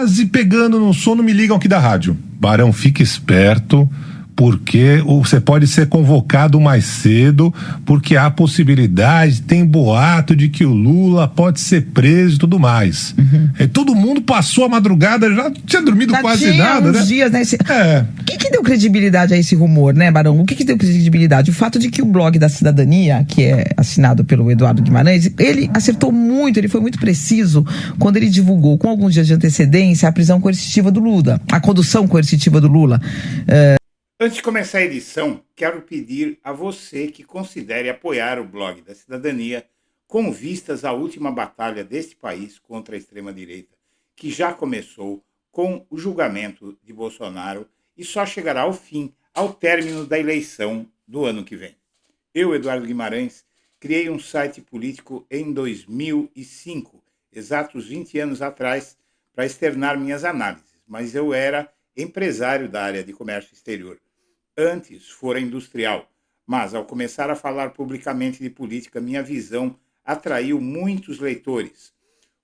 quase pegando no sono, me ligam aqui da rádio. Barão, fique esperto, porque você pode ser convocado mais cedo, porque há possibilidade, tem boato de que o Lula pode ser preso e tudo mais. Todo mundo passou a madrugada, já tinha dormido Já quase tinha nada, uns né? dias, né? O que deu credibilidade a esse rumor, né, Barão? O que deu credibilidade? O fato de que o blog da Cidadania, que é assinado pelo Eduardo Guimarães, ele acertou muito, ele foi muito preciso quando ele divulgou, com alguns dias de antecedência, a prisão coercitiva do Lula, a condução coercitiva do Lula. Antes de começar a edição, quero pedir a você que considere apoiar o blog da Cidadania com vistas à última batalha deste país contra a extrema-direita, que já começou com o julgamento de Bolsonaro e só chegará ao fim ao término da eleição do ano que vem. Eu, Eduardo Guimarães, criei um site político em 2005, exatos 20 anos atrás, para externar minhas análises, mas eu era empresário da área de comércio exterior. Antes fora industrial, mas ao começar a falar publicamente de política, minha visão atraiu muitos leitores.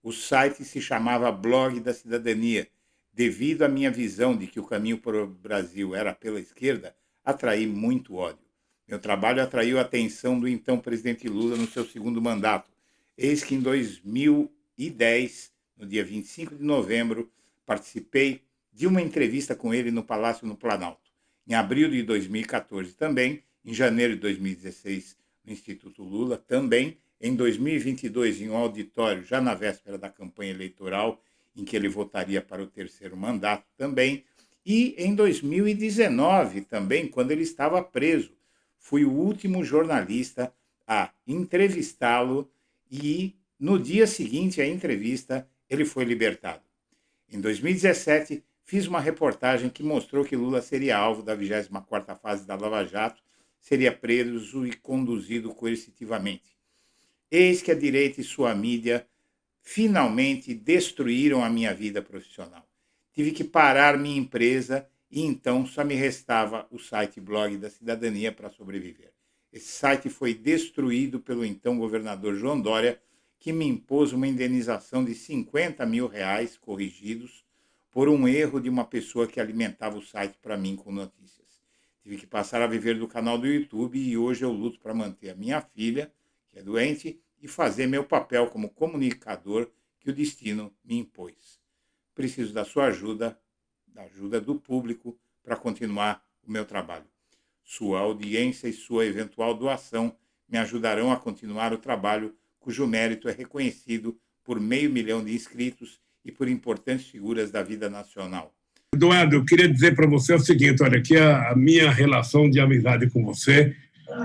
O site se chamava Blog da Cidadania. Devido à minha visão de que o caminho para o Brasil era pela esquerda, atraí muito ódio. Meu trabalho atraiu a atenção do então presidente Lula no seu segundo mandato. Eis que em 2010, no dia 25 de novembro, participei de uma entrevista com ele no Palácio no Planalto. Em abril de 2014 também, em janeiro de 2016 no Instituto Lula, também em 2022 em um auditório, já na véspera da campanha eleitoral, em que ele votaria para o terceiro mandato também, e em 2019 também, quando ele estava preso. Fui o último jornalista a entrevistá-lo e no dia seguinte à entrevista ele foi libertado. Em 2017, fiz uma reportagem que mostrou que Lula seria alvo da 24ª fase da Lava Jato, seria preso e conduzido coercitivamente. Eis que a direita e sua mídia finalmente destruíram a minha vida profissional. Tive que parar minha empresa e então só me restava o site Blog da Cidadania para sobreviver. Esse site foi destruído pelo então governador João Dória, que me impôs uma indenização de R$50 mil corrigidos por um erro de uma pessoa que alimentava o site para mim com notícias. Tive que passar a viver do canal do YouTube e hoje eu luto para manter a minha filha, que é doente, e fazer meu papel como comunicador que o destino me impôs. Preciso da sua ajuda, da ajuda do público, para continuar o meu trabalho. Sua audiência e sua eventual doação me ajudarão a continuar o trabalho cujo mérito é reconhecido por 500 mil de inscritos e por importantes figuras da vida nacional. Eduardo, eu queria dizer para você o seguinte, olha, que a minha relação de amizade com você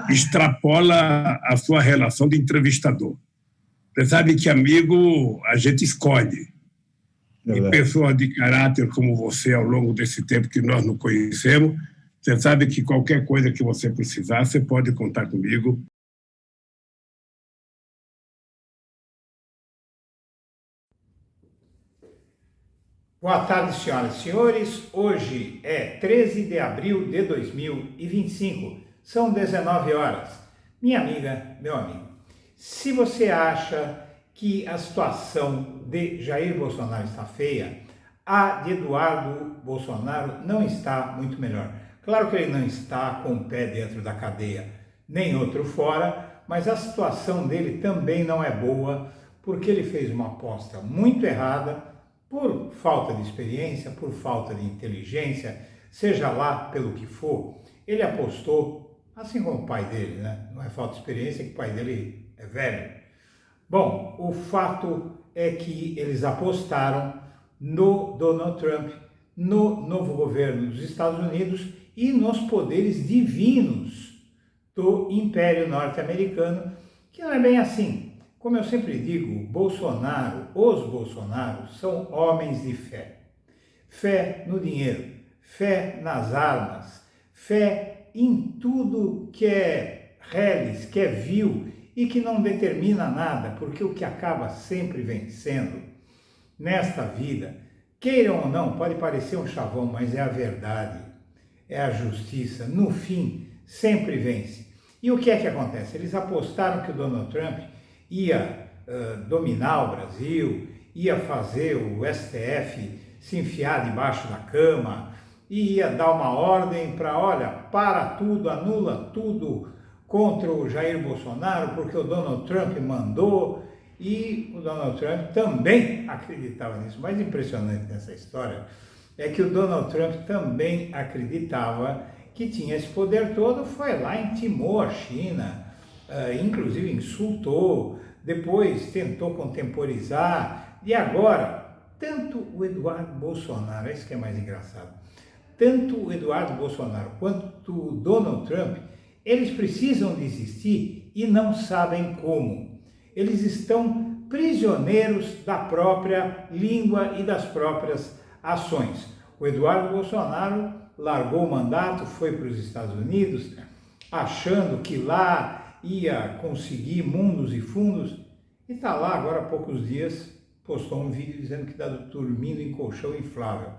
extrapola a sua relação de entrevistador. Você sabe que amigo a gente escolhe. E pessoas de caráter como você, ao longo desse tempo que nós nos conhecemos, você sabe que qualquer coisa que você precisar, você pode contar comigo. Boa tarde, senhoras e senhores. Hoje é 13 de abril de 2025. São 19 horas. Minha amiga, meu amigo, se você acha que a situação de Jair Bolsonaro está feia, a de Eduardo Bolsonaro não está muito melhor. Claro que ele não está com o pé dentro da cadeia, nem outro fora, mas a situação dele também não é boa, porque ele fez uma aposta muito errada, por falta de experiência, por falta de inteligência, seja lá pelo que for. Ele apostou, assim como o pai dele, né? Não é falta de experiência, que o pai dele é velho. Bom, o fato é que eles apostaram no Donald Trump, no novo governo dos Estados Unidos e nos poderes divinos do Império Norte-Americano, que não é bem assim. Como eu sempre digo, os Bolsonaros são homens de fé. Fé no dinheiro, fé nas armas, fé em tudo que é reles, que é vil e que não determina nada, porque o que acaba sempre vencendo nesta vida, queiram ou não, pode parecer um chavão, mas é a verdade, é a justiça, no fim, sempre vence. E o que é que acontece? Eles apostaram que o Donald Trump ia dominar o Brasil, ia fazer o STF se enfiar debaixo da cama e ia dar uma ordem para, olha, para tudo, anula tudo contra o Jair Bolsonaro, porque o Donald Trump mandou, e o Donald Trump também acreditava nisso. O mais impressionante nessa história é que o Donald Trump também acreditava que tinha esse poder todo, foi lá, intimou a China, inclusive insultou, depois tentou contemporizar, e agora, tanto o Eduardo Bolsonaro, isso que é mais engraçado, tanto o Eduardo Bolsonaro quanto o Donald Trump, eles precisam desistir e não sabem como. Eles estão prisioneiros da própria língua e das próprias ações. O Eduardo Bolsonaro largou o mandato, foi para os Estados Unidos, achando que lá ia conseguir mundos e fundos, e está lá agora há poucos dias, postou um vídeo dizendo que está dormindo em colchão inflável.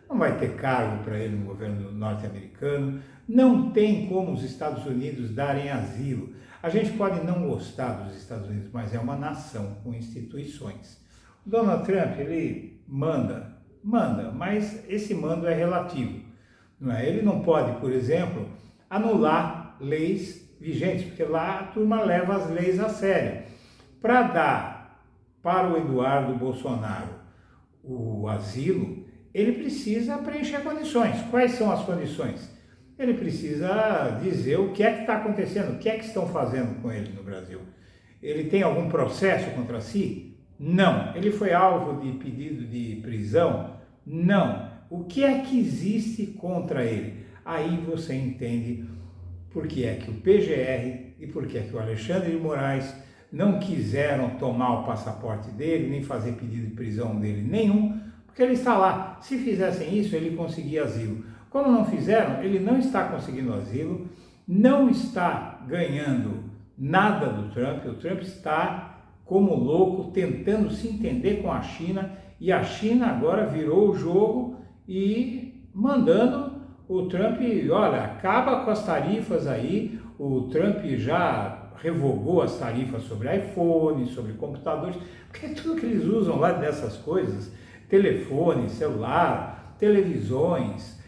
Não vai ter cargo para ele no governo norte-americano, não tem como os Estados Unidos darem asilo. A gente pode não gostar dos Estados Unidos, mas é uma nação com instituições. O Donald Trump, ele manda, mas esse mando é relativo. Não é? Ele não pode, por exemplo, anular leis vigentes, porque lá a turma leva as leis a sério. Para dar para o Eduardo Bolsonaro o asilo, ele precisa preencher condições. Quais são as condições? Ele precisa dizer o que é que está acontecendo, o que é que estão fazendo com ele no Brasil. Ele tem algum processo contra si? Não. Ele foi alvo de pedido de prisão? Não. O que é que existe contra ele? Aí você entende por que é que o PGR e por que é que o Alexandre de Moraes não quiseram tomar o passaporte dele, nem fazer pedido de prisão dele nenhum, porque ele está lá. Se fizessem isso, ele conseguia asilo. Como não fizeram, ele não está conseguindo asilo, não está ganhando nada do Trump. O Trump está, como louco, tentando se entender com a China, e a China agora virou o jogo e mandando o Trump, olha, acaba com as tarifas aí. O Trump já revogou as tarifas sobre iPhone, sobre computadores, porque tudo que eles usam lá dessas coisas, telefone, celular, televisões,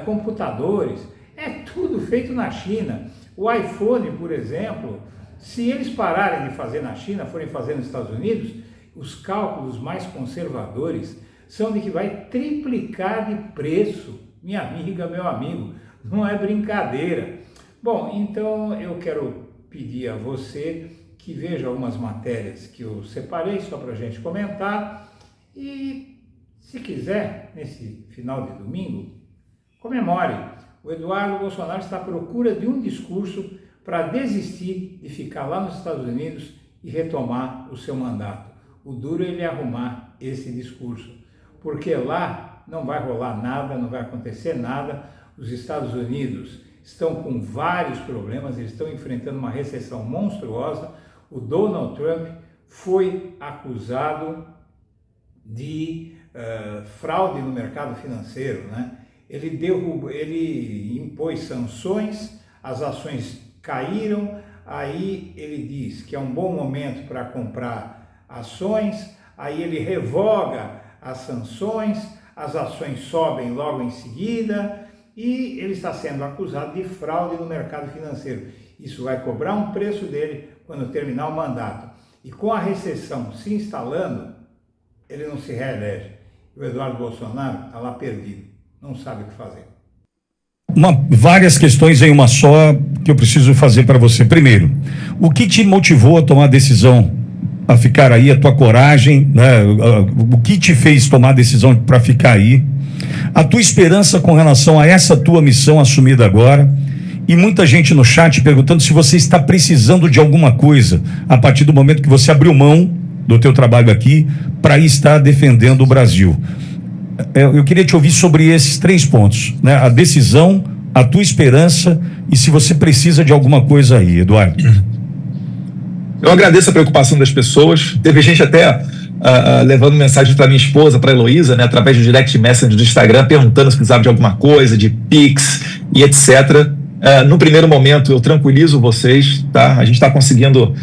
computadores, é tudo feito na China. O iPhone, por exemplo, se eles pararem de fazer na China, forem fazer nos Estados Unidos, os cálculos mais conservadores são de que vai triplicar de preço, minha amiga, meu amigo, não é brincadeira. Bom, então eu quero pedir a você que veja algumas matérias que eu separei só para a gente comentar, e se quiser, nesse final de domingo, comemore. O Eduardo Bolsonaro está à procura de um discurso para desistir de ficar lá nos Estados Unidos e retomar o seu mandato. O duro é ele arrumar esse discurso, porque lá não vai rolar nada, não vai acontecer nada. Os Estados Unidos estão com vários problemas, eles estão enfrentando uma recessão monstruosa. O Donald Trump foi acusado de fraude no mercado financeiro, né? Ele impôs sanções, as ações caíram, aí ele diz que é um bom momento para comprar ações, aí ele revoga as sanções, as ações sobem logo em seguida, e ele está sendo acusado de fraude no mercado financeiro. Isso vai cobrar um preço dele quando terminar o mandato. E com a recessão se instalando, ele não se reelege. O Eduardo Bolsonaro está lá perdido, não sabe o que fazer. Várias questões em uma só que eu preciso fazer para você. Primeiro, o que te motivou a tomar a decisão, a ficar aí, a tua coragem, né? O que te fez tomar a decisão para ficar aí? A tua esperança com relação a essa tua missão assumida agora? E muita gente no chat perguntando se você está precisando de alguma coisa a partir do momento que você abriu mão do teu trabalho aqui para estar defendendo o Brasil. Eu queria te ouvir sobre esses 3 pontos, né? A decisão, a tua esperança e se você precisa de alguma coisa aí, Eduardo. Eu agradeço a preocupação das pessoas. Teve gente até levando mensagem para minha esposa, para a Heloísa, né, através do direct message do Instagram, perguntando se precisava de alguma coisa, de Pix e etc. No primeiro momento, eu tranquilizo vocês, tá? A gente está conseguindo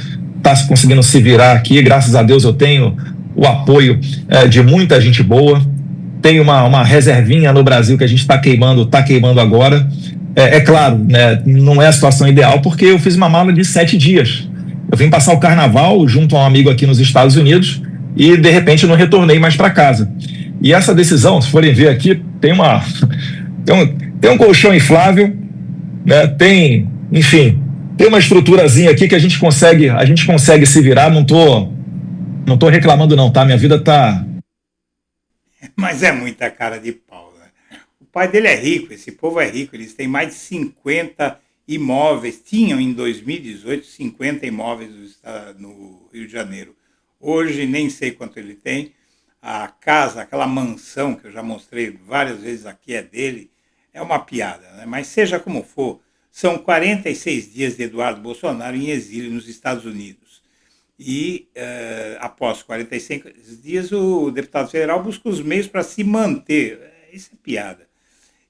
se virar aqui. Graças a Deus eu tenho o apoio de muita gente boa. tem uma reservinha no Brasil que a gente está queimando agora. É claro, né, não é a situação ideal, porque eu fiz uma mala de 7 dias. Eu vim passar o carnaval junto a um amigo aqui nos Estados Unidos e, de repente, eu não retornei mais para casa. E essa decisão, se forem ver aqui, tem um colchão inflável, né, enfim, tem uma estruturazinha aqui que a gente consegue se virar. Não tô reclamando não, tá? Minha vida tá... Mas é muita cara de pau, né? O pai dele é rico, esse povo é rico, eles têm mais de 50 imóveis, tinham em 2018 50 imóveis no Rio de Janeiro. Hoje nem sei quanto ele tem. A casa, aquela mansão que eu já mostrei várias vezes aqui é dele, é uma piada, né? Mas seja como for, são 46 dias de Eduardo Bolsonaro em exílio nos Estados Unidos. E após 45 dias, o deputado federal busca os meios para se manter. Isso é piada.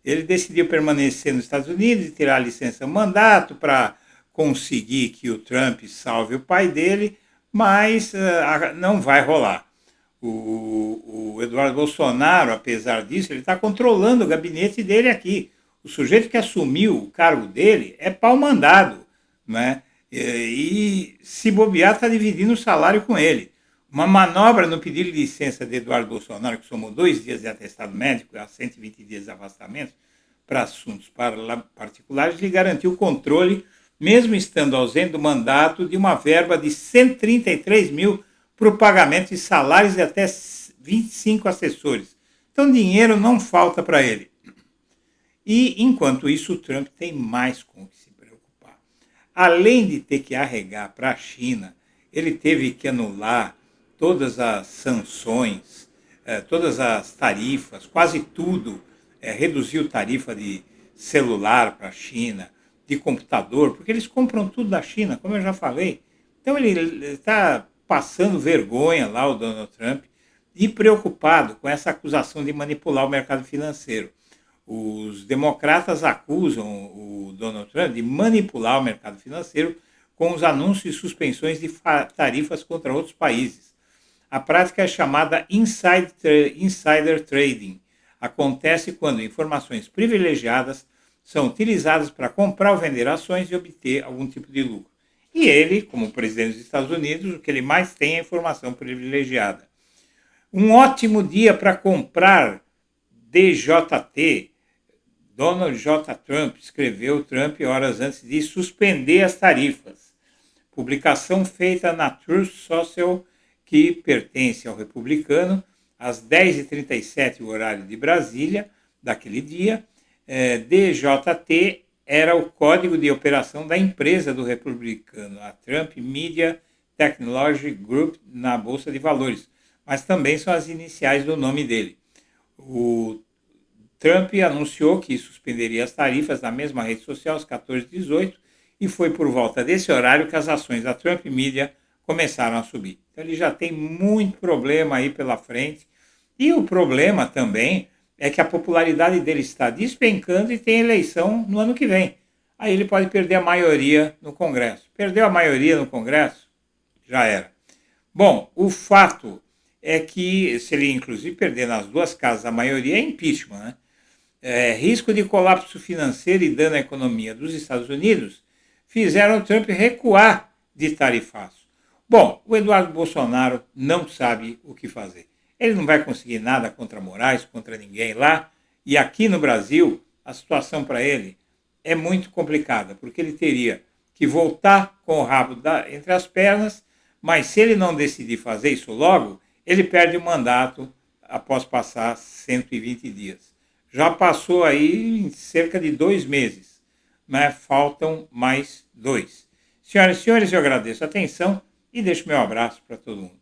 Ele decidiu permanecer nos Estados Unidos e tirar a licença mandato para conseguir que o Trump salve o pai dele, mas não vai rolar. O Eduardo Bolsonaro, apesar disso, ele está controlando o gabinete dele aqui. O sujeito que assumiu o cargo dele é pau mandado, né? E se bobear, está dividindo o salário com ele. Uma manobra no pedido de licença de Eduardo Bolsonaro, que somou 2 dias de atestado médico a 120 dias de afastamento para assuntos particulares, lhe garantiu o controle, mesmo estando ausente do mandato, de uma verba de 133 mil para o pagamento de salários de até 25 assessores. Então, dinheiro não falta para ele. E, enquanto isso, o Trump tem mais com o que se preocupar. Além de ter que arregar para a China, ele teve que anular todas as sanções, todas as tarifas, quase tudo, reduziu tarifa de celular para a China, de computador, porque eles compram tudo da China, como eu já falei. Então ele está passando vergonha lá, o Donald Trump, e preocupado com essa acusação de manipular o mercado financeiro. Os democratas acusam o Donald Trump de manipular o mercado financeiro com os anúncios e suspensões de tarifas contra outros países. A prática é chamada insider trading. Acontece quando informações privilegiadas são utilizadas para comprar ou vender ações e obter algum tipo de lucro. E ele, como presidente dos Estados Unidos, o que ele mais tem é informação privilegiada. Um ótimo dia para comprar DJT. Donald J. Trump, escreveu Trump horas antes de suspender as tarifas. Publicação feita na Truth Social, que pertence ao republicano, às 10h37, o horário de Brasília, daquele dia. DJT era o código de operação da empresa do republicano, a Trump Media Technology Group, na Bolsa de Valores, mas também são as iniciais do nome dele. O Trump anunciou que suspenderia as tarifas na mesma rede social às 14h18 e foi por volta desse horário que as ações da Trump Media começaram a subir. Então ele já tem muito problema aí pela frente. E o problema também é que a popularidade dele está despencando e tem eleição no ano que vem. Aí ele pode perder a maioria no Congresso. Perdeu a maioria no Congresso? Já era. Bom, o fato é que, se ele inclusive perder nas duas casas a maioria, é impeachment, né? Risco de colapso financeiro e dano à economia dos Estados Unidos fizeram o Trump recuar de tarifaço. Bom, o Eduardo Bolsonaro não sabe o que fazer. Ele não vai conseguir nada contra Moraes, contra ninguém lá. E aqui no Brasil, a situação para ele é muito complicada, porque ele teria que voltar com o rabo entre as pernas, mas se ele não decidir fazer isso logo, ele perde o mandato após passar 120 dias. Já passou aí em cerca de 2 meses, mas faltam mais 2. Senhoras e senhores, eu agradeço a atenção e deixo meu abraço para todo mundo.